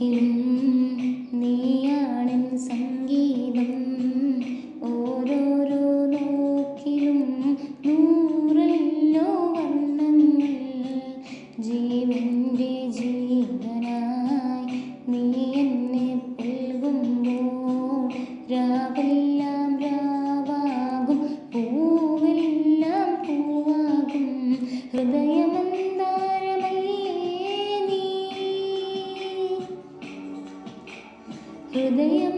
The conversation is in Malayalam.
വാക്കിലും നീയാണെൻ സംഗീതം. ഓരോരോ നോക്കിലും നൂറല്ലോ വർണ്ണങ്ങൾ. ജീവൻ്റെ ജീവനായി നീ എന്നെ പുൽകുമ്പോൾ രാവെല്ലാം രാവാകും, പൂവെല്ലാം പൂവാകും. ഹൃദയമന്താരമല്ലേ നീ, ഹൃദയമ